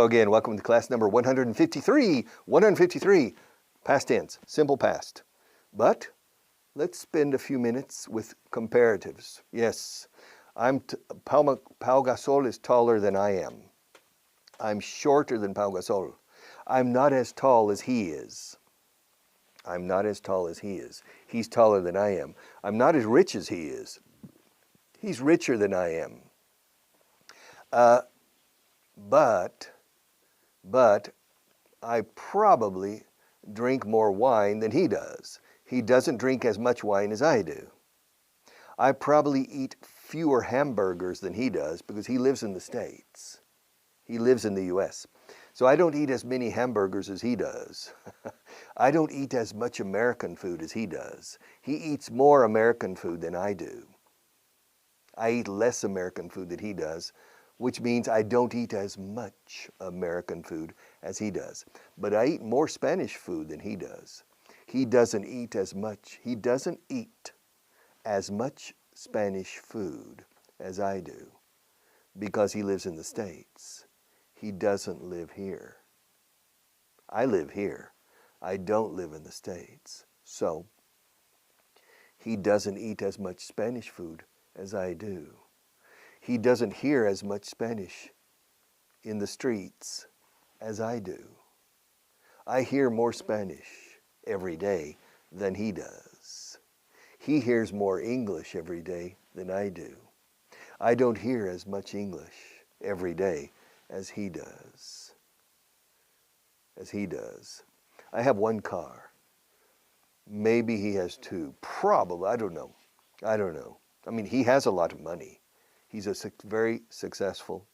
Hello again. Welcome to class number 153. 153. Past tense, simple past. But let's spend a few minutes with comparatives. Yes, Pau Gasol is taller than I am. I'm shorter than Pau Gasol. I'm not as tall as he is. I'm not as tall as he is. He's taller than I am. I'm not as rich as he is. He's richer than I am. But I probably drink more wine than he does. He doesn't drink as much wine as I do. I probably eat fewer hamburgers than he does because he lives in the States. He lives in the US. So I don't eat as many hamburgers as he does. I don't eat as much American food as he does. He eats more American food than I do. I eat less American food than he does, which means I don't eat as much American food as he does. But I eat more Spanish food than he does. He doesn't eat as much. He doesn't eat as much Spanish food as I do because he lives in the States. He doesn't live here. I live here. I don't live in the States. So he doesn't eat as much Spanish food as I do. He doesn't hear as much Spanish in the streets as I do. I hear more Spanish every day than he does. He hears more English every day than I do. I don't hear as much English every day as he does. I have one car. Maybe he has two. Probably. I don't know. I mean, he has a lot of money. He's a very successful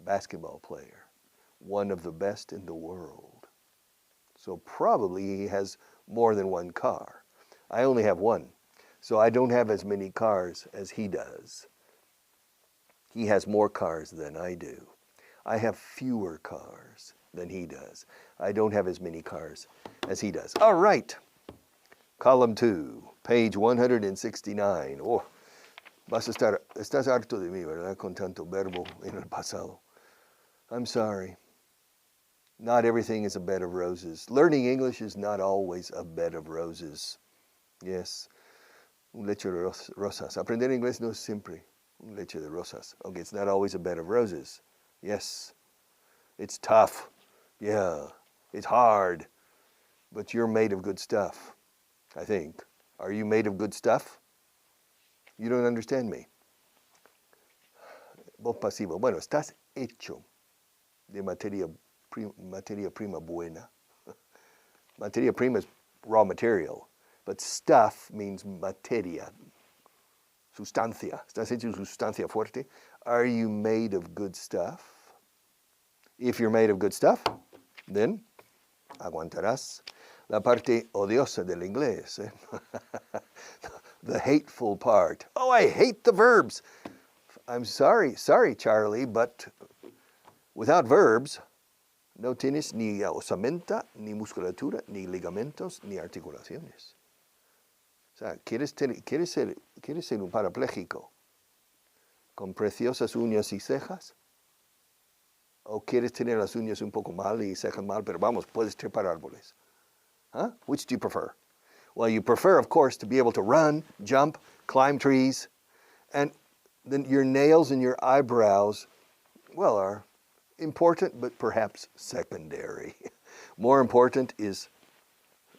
basketball player, one of the best in the world. So probably he has more than one car. I only have one, so I don't have as many cars as he does. He has more cars than I do. I have fewer cars than he does. I don't have as many cars as he does. All right, column 2, page 169. Oh. Estás harto de mí, ¿verdad? Con tanto verbo en el pasado. I'm sorry. Not everything is a bed of roses. Learning English is not always a bed of roses. Yes. Un lecho de rosas. Aprender inglés no es siempre un lecho de rosas. Okay, it's not always a bed of roses. Yes. It's tough. Yeah. It's hard. But you're made of good stuff, I think. Are you made of good stuff? You don't understand me. Voz pasivo. Bueno, estás hecho de materia prima buena. Materia prima is raw material, but stuff means materia, sustancia. Estás hecho de sustancia fuerte. Are you made of good stuff? If you're made of good stuff, then aguantarás la parte odiosa del inglés. The hateful part. Oh, I hate the verbs. I'm sorry, Charlie, but without verbs, no tienes ni osamenta, ni musculatura, ni ligamentos, ni articulaciones. O sea, ¿quieres ser un parapléjico con preciosas uñas y cejas? ¿O quieres tener las uñas un poco mal y cejas mal, pero vamos, puedes trepar árboles? Huh? Which do you prefer? Well, you prefer, of course, to be able to run, jump, climb trees, and then your nails and your eyebrows, well, are important, but perhaps secondary. More important is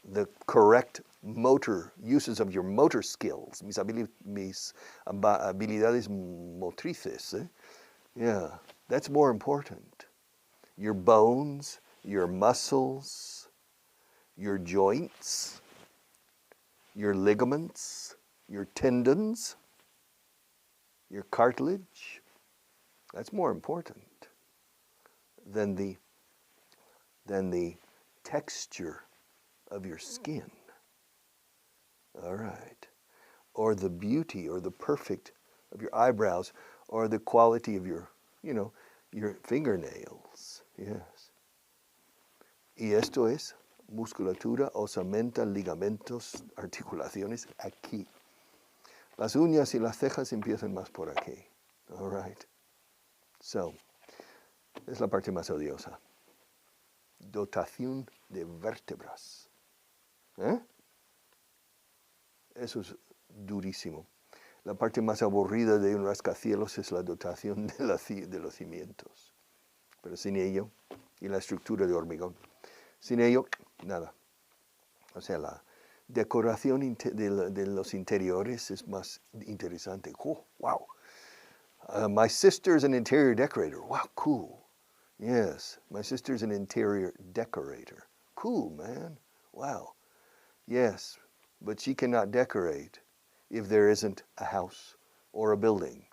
the correct uses of your motor skills, mis habilidades motrices. Yeah, that's more important. Your bones, your muscles, your joints, your ligaments, your tendons, your cartilage. That's more important than the texture of your skin. All right. Or the beauty or the perfect of your eyebrows or the quality of your fingernails. Yes. Y esto es musculatura, osamenta, ligamentos, articulaciones aquí. Las uñas y las cejas empiezan más por aquí. All right. So, Es la parte más odiosa. Dotación de vértebras. ¿Eh? Eso es durísimo. La parte más aburrida de un rascacielos es la dotación de los cimientos. Pero sin ello, y la estructura de hormigón. Sin ello, nada. O sea, la decoración de los interiores es más interesante. Oh, wow. My sister's an interior decorator. Wow, cool. Yes, my sister's an interior decorator. Cool, man. Wow. Yes, but she cannot decorate if there isn't a house or a building.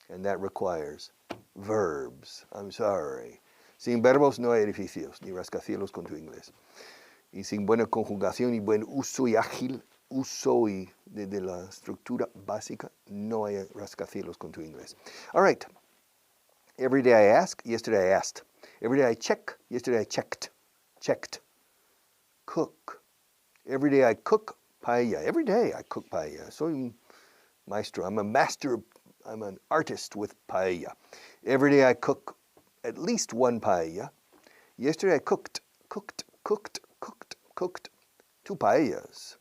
And that requires verbs. I'm sorry. Sin verbos no hay edificios, ni rascacielos con tu inglés. Y sin buena conjugación y buen uso y ágil uso de la estructura básica, no hay rascacielos con tu inglés. All right. Every day I ask, yesterday I asked. Every day I check, yesterday I checked. Checked. Cook. Every day I cook paella. Every day I cook paella. Soy un maestro. I'm a master. I'm an artist with paella. Every day I cook at least one paella. Yesterday I cooked 2 paellas.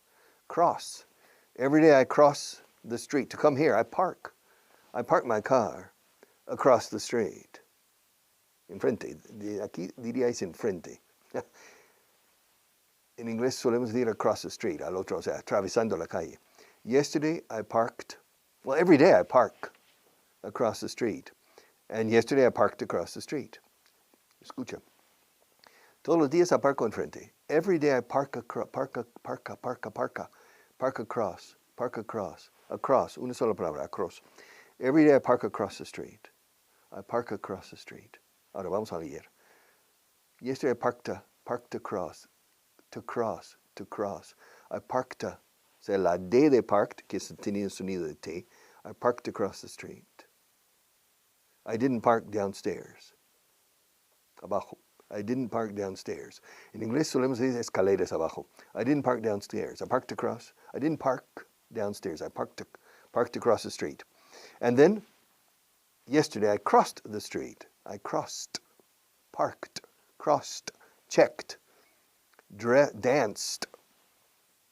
Cross. Every day I cross the street to come here. I park my car across the street. Enfrente. Aquí diríais enfrente. En inglés solemos decir across the street, al otro, o sea, atravesando la calle. Yesterday I parked, well, every day I park across the street. And yesterday I parked across the street. Escucha. Todos los días aparco enfrente. Every day I park across. Across, una sola palabra, across. Every day I park across the street. I park across the street. Ahora vamos a leer. Yesterday I parked across. To cross. I parked, o sea, la D de parked, que tenía el sonido de T, I parked across the street. I didn't park downstairs. Abajo. I didn't park downstairs. En inglés solemos decir escaleras abajo. I didn't park downstairs. I parked across. I didn't park downstairs. I parked across the street. And then, yesterday I crossed the street. I crossed, parked, crossed, checked, danced.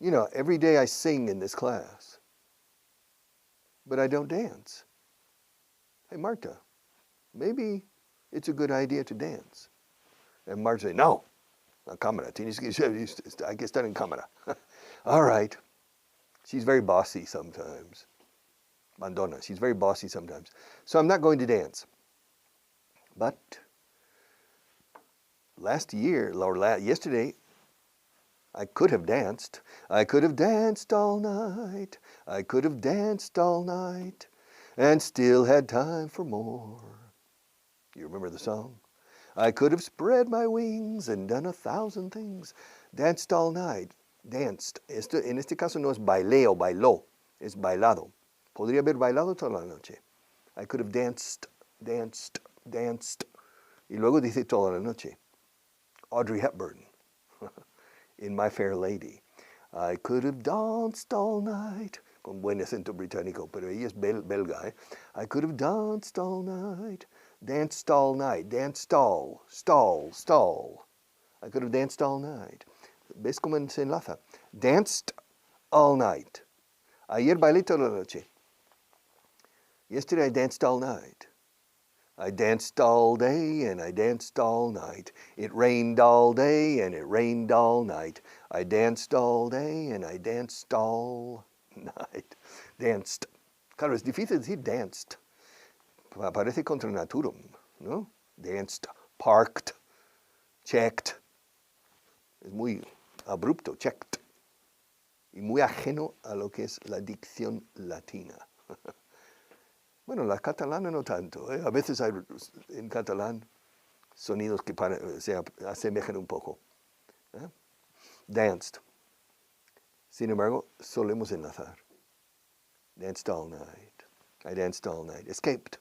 You know, every day I sing in this class. But I don't dance. Hey, Marta, maybe it's a good idea to dance. And Marta said, no, la cámara, hay que estar en cámara. All right. She's very bossy sometimes. Mandona, she's very bossy sometimes. So I'm not going to dance. But yesterday, I could have danced. I could have danced all night. I could have danced all night and still had time for more. You remember the song? I could have spread my wings and done 1,000 things. Danced all night. Danced. En este caso no es baileo, bailó. Es bailado. Podría haber bailado toda la noche. I could have danced. Y luego dice toda la noche. Audrey Hepburn. In My Fair Lady. I could have danced all night. Con buen acento británico, pero ella es belga. I could have danced all night. Danced all night. Danced stall. I could have danced all night. ¿Ves cómo se enlaza? Danced all night. Ayer bailé toda la noche. Yesterday I danced all night. I danced all day and I danced all night. It rained all day and it rained all night. I danced all day and I danced all night. Danced. Claro, es difícil decir danced. Parece contra naturum, ¿no? Danced, parked, checked. Es muy abrupto, checked. Y muy ajeno a lo que es la dicción latina. Bueno, la catalana no tanto. A veces hay en catalán sonidos que se asemejan un poco. Danced. Sin embargo, solemos enlazar. Danced all night. I danced all night. Escaped.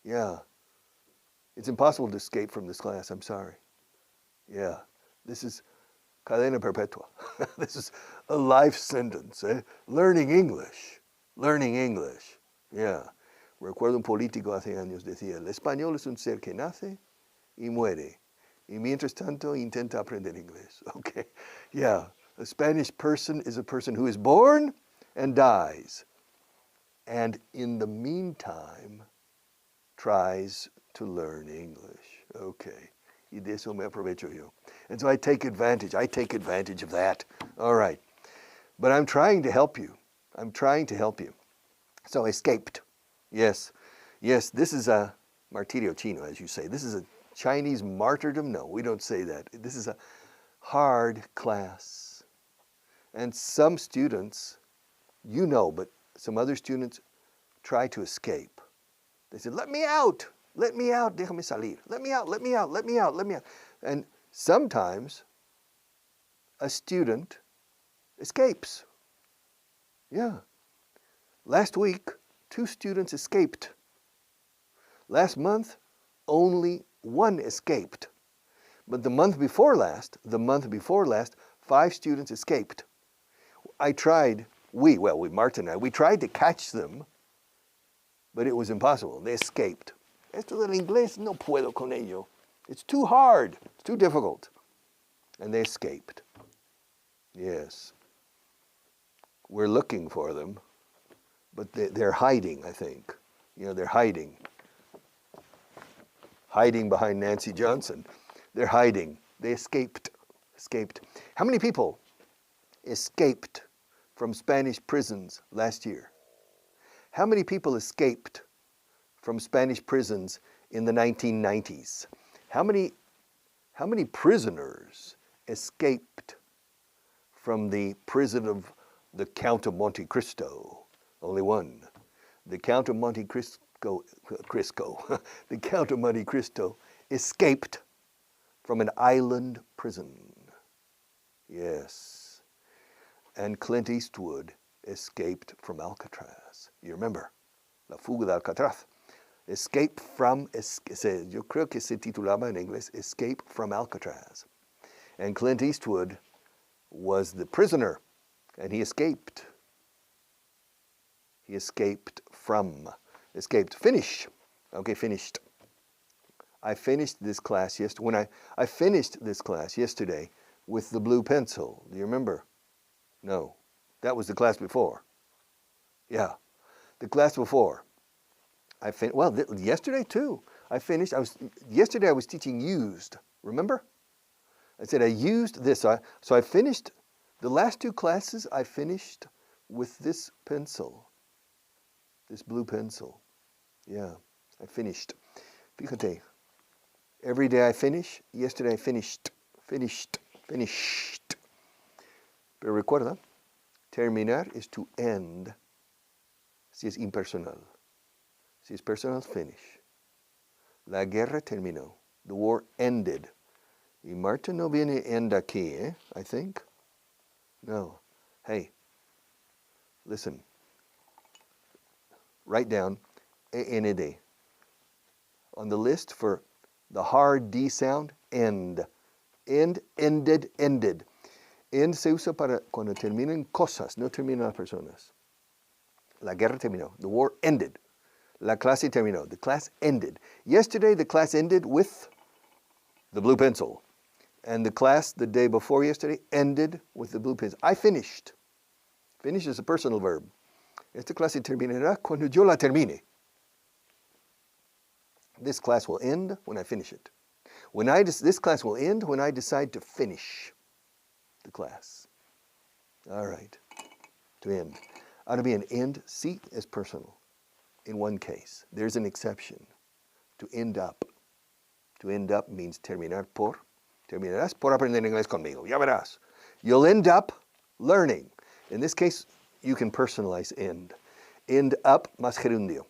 Yeah. It's impossible to escape from this class. I'm sorry. Yeah. This is cadena perpetua. This is a life sentence. Learning English. Yeah. Recuerdo un político hace años decía, el español es un ser que nace y muere. Y mientras tanto intenta aprender inglés. Okay, yeah. A Spanish person is a person who is born and dies. And in the meantime, tries to learn English. Okay. Y de eso me aprovecho yo. And so I take advantage of that. All right. But I'm trying to help you. I'm trying to help you. So escaped. Yes. Yes, this is a martirio chino, as you say. This is a Chinese martyrdom. No, we don't say that. This is a hard class. And some students, you know, but some other students try to escape. They said, let me out, déjame salir, let me out. And sometimes a student escapes. Yeah. Last week, 2 students escaped. Last month, only 1 escaped. But the month before last, 5 students escaped. Marta and I, we tried to catch them, but it was impossible. They escaped. Esto del inglés no puedo con ello. It's too hard. It's too difficult. And they escaped. Yes. We're looking for them, but they're hiding, I think. You know, they're hiding. Hiding behind Nancy Johnson. They're hiding. They escaped. How many people escaped from Spanish prisons last year? How many people escaped from Spanish prisons in the 1990s? How many prisoners escaped from the prison of the Count of Monte Cristo? Only one. The Count of Monte Cristo, the Count of Monte Cristo escaped from an island prison. Yes. And Clint Eastwood escaped from Alcatraz. You remember? La fuga de Alcatraz. Escape from, yo creo que se titulaba en inglés, Escape from Alcatraz. And Clint Eastwood was the prisoner, and he escaped. Finish. Okay, finished. I finished this class yesterday. I finished this class yesterday with the blue pencil. Do you remember? No. That was the class before. Yeah. The class before. Yesterday too. Yesterday I was teaching used. Remember? I said I used this. So I finished, the last 2 classes I finished with this pencil. This blue pencil. Yeah, I finished. Fíjate. Every day I finish. Yesterday I finished. Pero recuerda, terminar is to end. Si es impersonal. Si es personal, finish. La guerra terminó. The war ended. Y Marta no viene end aquí, I think. No. Hey, listen. Write down END. On the list for the hard D sound, end. End, ended. End se usa para cuando terminan cosas, no terminan las personas. La guerra terminó. The war ended. La clase terminó. The class ended. Yesterday, the class ended with the blue pencil. And the class the day before yesterday ended with the blue pencil. I finished. Finish is a personal verb. Esta clase terminará cuando yo la termine. This class will end when I finish it. This class will end when I decide to finish the class. All right. To end. Ought to be an end. See is personal. In one case. There's an exception. To end up. To end up means terminar por. Terminarás por aprender inglés conmigo. Ya verás. You'll end up learning. In this case, you can personalize end. End up más gerundio.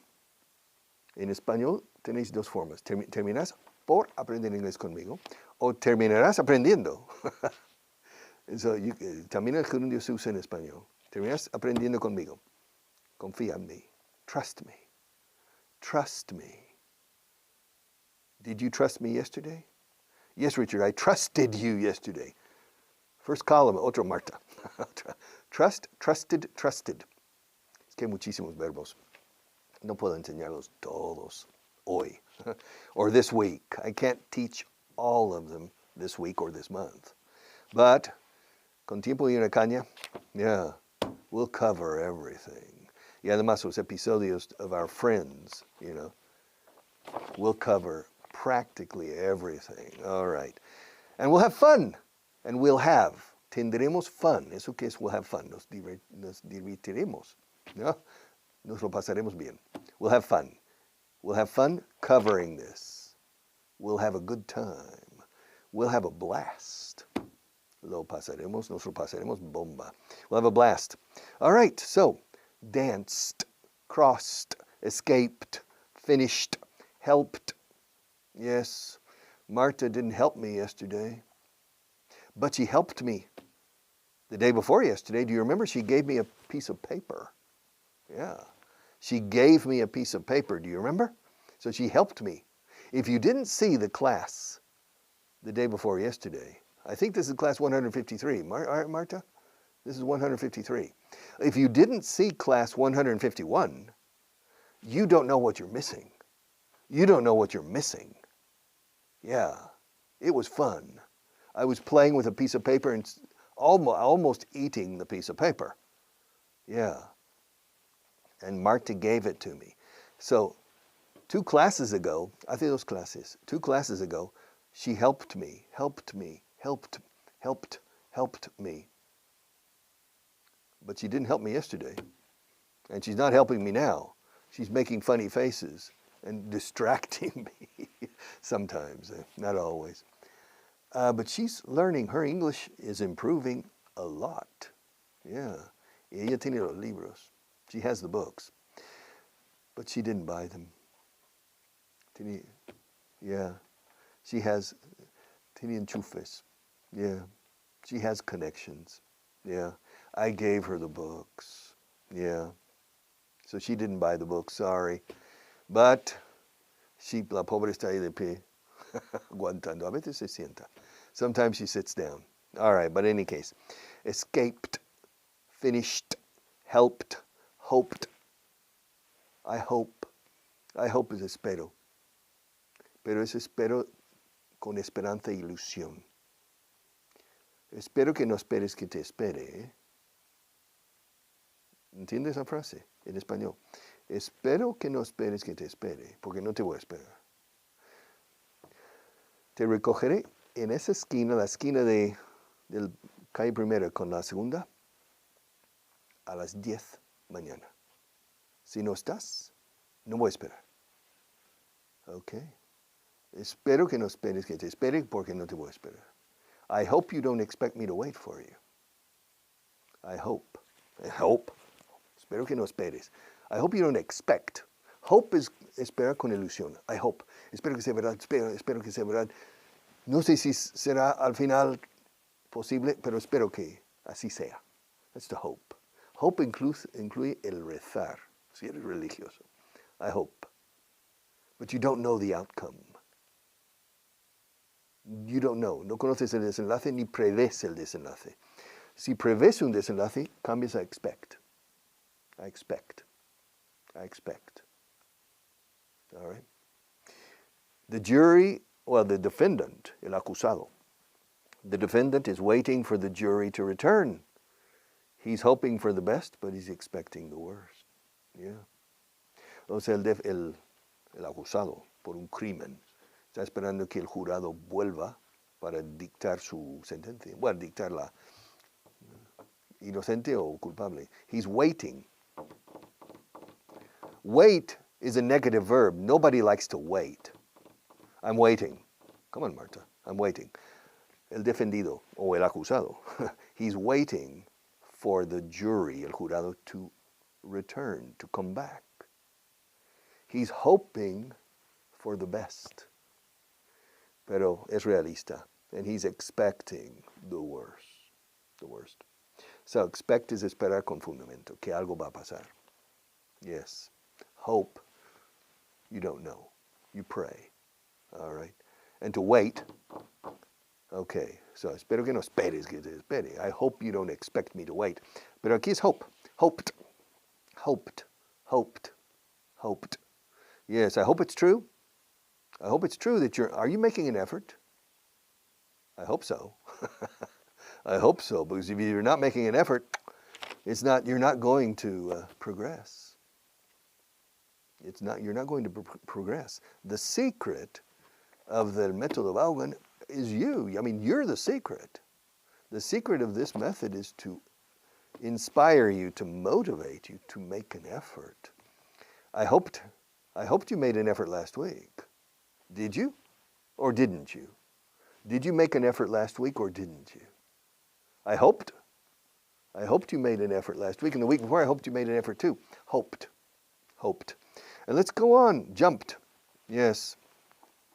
En español tenéis 2 formas. Terminarás por aprender inglés conmigo o terminarás aprendiendo. So también el gerundio se usa en español. Terminarás aprendiendo conmigo. Confía en mí. Trust me. Trust me. Did you trust me yesterday? Yes, Richard, I trusted you yesterday. First column, otro Marta. Trust, trusted, trusted. Es que hay muchísimos verbos. No puedo enseñarlos todos hoy or this week. I can't teach all of them this week or this month. But con tiempo y una caña, yeah, we'll cover everything. Y además los episodios of our friends, we'll cover practically everything. All right. And we'll have fun. And tendremos fun. ¿Eso qué es? We'll have fun. Nos divertiremos. ¿No? Nos lo pasaremos bien. We'll have fun. We'll have fun covering this. We'll have a good time. We'll have a blast. Nos lo pasaremos bomba. We'll have a blast. All right, so danced, crossed, escaped, finished, helped. Yes, Marta didn't help me yesterday, but she helped me the day before yesterday. Do you remember? She gave me a piece of paper. Yeah, she gave me a piece of paper. Do you remember? So she helped me. If you didn't see the class the day before yesterday, I think this is class 153. Marta? This is 153. If you didn't see class 151, you don't know what you're missing. You don't know what you're missing. Yeah, it was fun. I was playing with a piece of paper and almost eating the piece of paper. Yeah. And Marta gave it to me. So 2 classes ago, two classes ago, she helped me. But she didn't help me yesterday. And she's not helping me now. She's making funny faces and distracting me sometimes, not always. But she's learning. Her English is improving a lot. Yeah. Y ella tiene los libros. She has the books. But she didn't buy them. Yeah. She tiene enchufes. Yeah. She has connections. Yeah. I gave her the books. Yeah. So she didn't buy the books, sorry. But la pobre está ahí de pie, aguantando. A veces se sienta. Sometimes she sits down. All right, but in any case, escaped, finished, helped, hoped. I hope es espero. Pero es espero con esperanza e ilusión. Espero que no esperes que te espere. ¿Entiendes esa frase en español? Espero que no esperes que te espere, porque no te voy a esperar. Te recogeré en esa esquina, la esquina del calle primera con la segunda, a las 10 mañana. Si no estás, no voy a esperar. Ok. Espero que no esperes que te espere, porque no te voy a esperar. I hope you don't expect me to wait for you. I hope. Espero que no esperes. I hope you don't expect. Hope es esperar con ilusión. I hope. Espero que sea verdad. Espero que sea verdad. No sé si será al final posible, pero espero que así sea. That's the hope. Hope incluye el rezar, si eres religioso. I hope. But you don't know the outcome. You don't know. No conoces el desenlace ni prevés el desenlace. Si prevés un desenlace, cambias a expect. I expect. All right? The jury, the defendant, el acusado. The defendant is waiting for the jury to return. He's hoping for the best, but he's expecting the worst. Yeah. O sea, el acusado por un crimen está esperando que el jurado vuelva para dictar su sentencia. Bueno, dictar la inocente o culpable. He's waiting. Wait is a negative verb. Nobody likes to wait. I'm waiting. Come on, Marta. I'm waiting. El defendido o el acusado. He's waiting for the jury, el jurado, to return, to come back. He's hoping for the best. Pero es realista. And he's expecting the worst. The worst. So expect is esperar con fundamento, que algo va a pasar. Yes. Hope, you don't know. You pray. All right. And to wait, okay. So espero que no esperes que te espere. I hope you don't expect me to wait. Pero aquí es hope. Hoped. Hoped. Yes, I hope it's true. I hope it's true that are you making an effort? I hope so. I hope so, because if you're not making an effort, you're not going to progress. You're not going to progress. The secret of the método Vaughan is you. I mean, you're the secret. The secret of this method is to inspire you, to motivate you to make an effort. I hoped you made an effort last week. Did you? Or didn't you? Did you make an effort last week or didn't you? I hoped you made an effort last week, and the week before I hoped you made an effort too. Hoped. And let's go on. Jumped. Yes.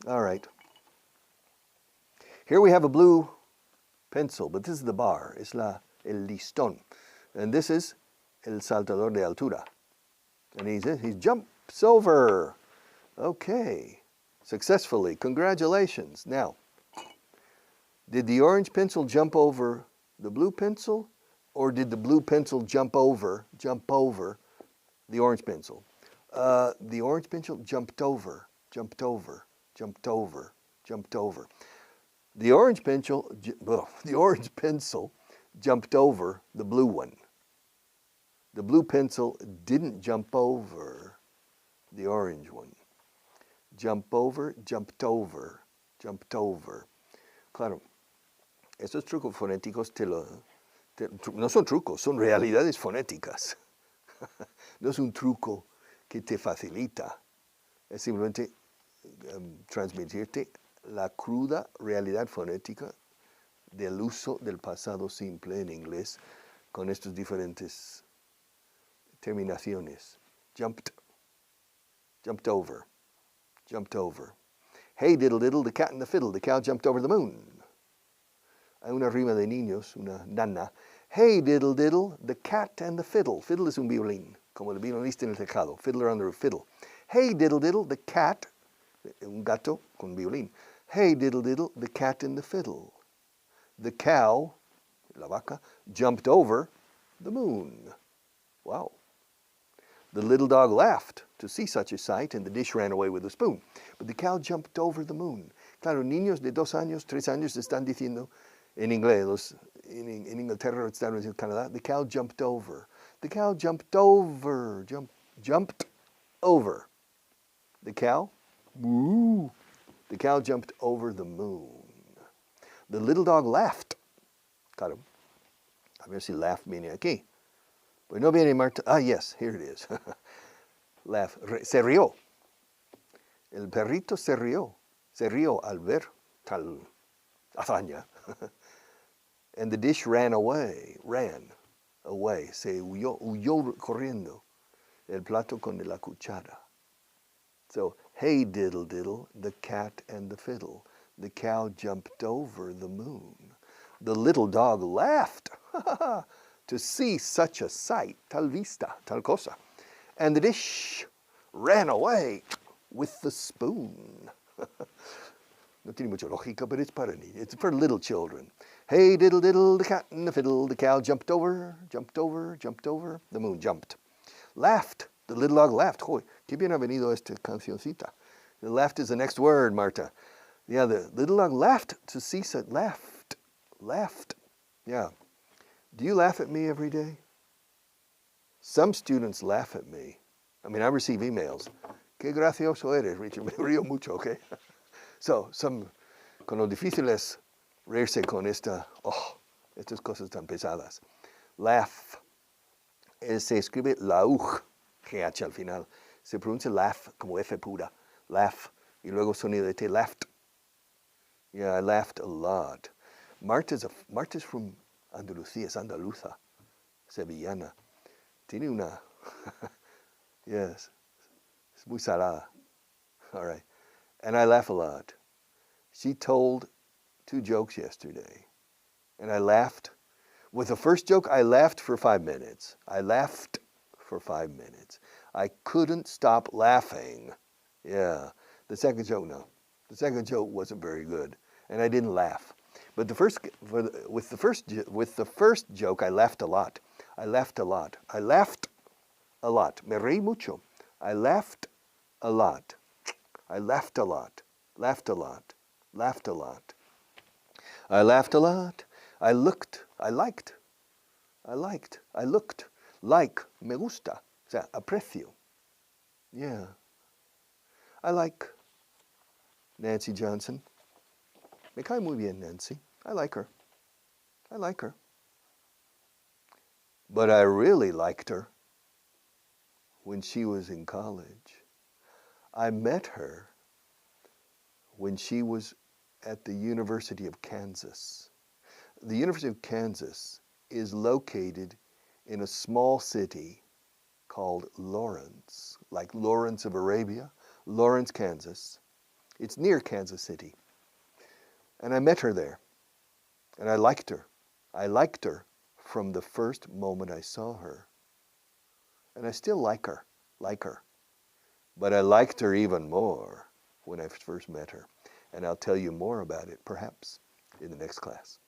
All right. Here we have a blue pencil, but this is the bar. Es el listón. And this is el saltador de altura. And he jumps over. Okay. Successfully. Congratulations. Now, did the orange pencil jump over the blue pencil, or did the blue pencil jump over the orange pencil? The orange pencil jumped over. The orange pencil jumped over the blue one. The blue pencil didn't jump over the orange one. Jumped over. Claro, esos trucos fonéticos no son trucos, son realidades fonéticas. No es un truco que te facilita, es simplemente transmitirte la cruda realidad fonética del uso del pasado simple en inglés con estas diferentes terminaciones. Jumped over. Hey diddle diddle, the cat and the fiddle, the cow jumped over the moon. Hay una rima de niños, una nana. Hey diddle diddle, the cat and the fiddle. Fiddle es un violín, como el violinista en el teclado. Fiddler on the fiddle. Hey diddle diddle, the cat, un gato con violín. Hey diddle diddle, the cat and the fiddle. The cow, la vaca, jumped over the moon. Wow. The little dog laughed to see such a sight, and the dish ran away with the spoon. But the cow jumped over the moon. Claro, niños de 2 años, 3 años están diciendo en inglés, en Inglaterra, Estados Unidos, Canadá, the cow jumped over. The cow jumped over. Jumped over. The cow, moo. The cow jumped over the moon. The little dog laughed. Claro. A ver si laugh viene aquí. Pues no viene Marta. Ah, yes, here it is. Laugh. Se rió. El perrito se rió. Se rió al ver tal hazaña. And the dish ran away. Se huyó corriendo. El plato con la cuchara. So, hey diddle diddle, the cat and the fiddle. The cow jumped over the moon. The little dog laughed to see such a sight, tal vista, tal cosa. And the dish ran away with the spoon. No tiene mucha lógica, but it's for little children. Hey diddle diddle, the cat and the fiddle, the cow jumped over, the moon jumped. Laughed, the little dog laughed. Joy, qué bien ha venido esta cancioncita. The laughed is the next word, Marta. Yeah, the little dog laughed to see such, laughed. Yeah. Do you laugh at me every day? Some students laugh at me. I mean, I receive emails. Qué gracioso eres, Richard. Me río mucho, okay? So, con lo difícil es reírse con estas cosas tan pesadas. Laugh. Se escribe lauch, GH al final. Se pronuncia laugh como F pura. Laugh. Y luego sonido de T, laughed. Yeah, I laughed a lot. Marta's from Andalucía, es andaluza, sevillana. Tiene una, yes, es muy salada. All right. And I laugh a lot. She told 2 jokes yesterday. And I laughed. With the first joke, I laughed for 5 minutes. I couldn't stop laughing. Yeah. The second joke, no. The second joke wasn't very good. And I didn't laugh. But with the first joke, I laughed a lot. Me reí mucho. I laughed a lot. I laughed a lot. Laughed a lot. Laughed a lot. I laughed a lot. I looked. I liked. I liked. I looked. Like. Me gusta. O sea, aprecio. Yeah. I like Nancy Johnson. Me cae muy bien, Nancy. I like her. I like her. But I really liked her when she was in college. I met her when she was at the University of Kansas. The University of Kansas is located in a small city called Lawrence, like Lawrence of Arabia, Lawrence, Kansas. It's near Kansas City. And I met her there, and I liked her. I liked her from the first moment I saw her. And I still like her. But I liked her even more when I first met her. And I'll tell you more about it, perhaps, in the next class.